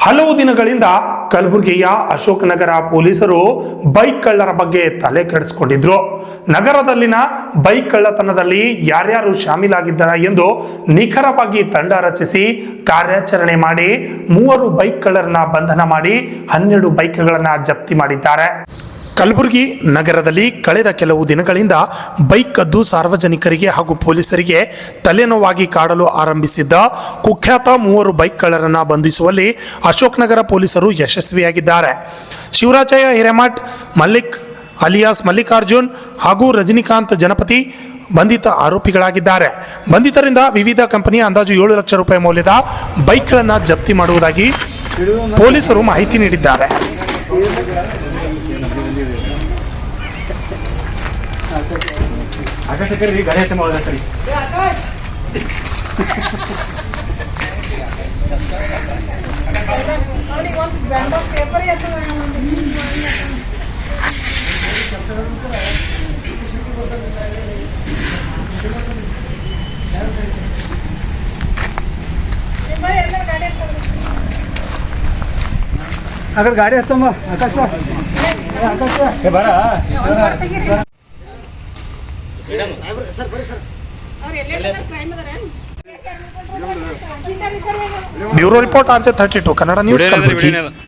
ಹಲವು ದಿನಗಳಿಂದ ಕಲಬುರಗಿಯ ಅಶೋಕನಗರ ಪೊಲೀಸರು ಬೈಕ್ ಕಳ್ಳರ ಬಗ್ಗೆ ತಲೆ ಕೆಡಿಸಿಕೊಂಡಿದ್ರು. ನಗರದಲ್ಲಿನ ಬೈಕ್ ಕಳ್ಳತನದಲ್ಲಿ ಯಾರ್ಯಾರು ಶಾಮೀಲಾಗಿದ್ದಾರೆ ಎಂದು ನಿಖರವಾಗಿ ತಂಡ ರಚಿಸಿ ಕಾರ್ಯಾಚರಣೆ ಮಾಡಿ 3 ಬೈಕ್ ಕಳ್ಳರನ್ನ ಬಂಧನ ಮಾಡಿ 12 ಬೈಕ್ಗಳನ್ನು ಜಪ್ತಿ ಮಾಡಿದ್ದಾರೆ. ಕಲಬುರಗಿ ನಗರದಲ್ಲಿ ಕಳೆದ ಕೆಲವು ದಿನಗಳಿಂದ ಬೈಕ್ ಕದ್ದು ಸಾರ್ವಜನಿಕರಿಗೆ ಹಾಗೂ ಪೊಲೀಸರಿಗೆ ತಲೆನೋವಾಗಿ ಕಾಡಲು ಆರಂಭಿಸಿದ್ದ ಕುಖ್ಯಾತ 3 ಬೈಕ್ ಕಳ್ಳರನ್ನು ಬಂಧಿಸುವಲ್ಲಿ ಅಶೋಕನಗರ ಪೊಲೀಸರು ಯಶಸ್ವಿಯಾಗಿದ್ದಾರೆ. ಶಿವರಾಜಯ್ಯ ಹಿರೇಮಠ್, ಮಲ್ಲಿಕ್ ಅಲಿಯಾಸ್ ಮಲ್ಲಿಕಾರ್ಜುನ್ ಹಾಗೂ ರಜನಿಕಾಂತ್ ಜನಪತಿ ಬಂಧಿತ ಆರೋಪಿಗಳಾಗಿದ್ದಾರೆ. ಬಂಧಿತರಿಂದ ವಿವಿಧ ಕಂಪನಿಯ ಅಂದಾಜು 7 ಲಕ್ಷ ರೂಪಾಯಿ ಮೌಲ್ಯದ ಬೈಕ್ಗಳನ್ನು ಜಪ್ತಿ ಮಾಡುವುದಾಗಿ ಪೊಲೀಸರು ಮಾಹಿತಿ ನೀಡಿದ್ದಾರೆ. ಆಕಾಶಕರಿ ಗಾಡಿ ಹಚ್ಚ ಮಾಡೋದ ಸರಿ ಅದ್ರ ಗಾಡಿ ಹಚ್ಚಮ್ಮ ಆಕಾಶ ಬರ bureau report RJ32 Kannada news Kalaburagi.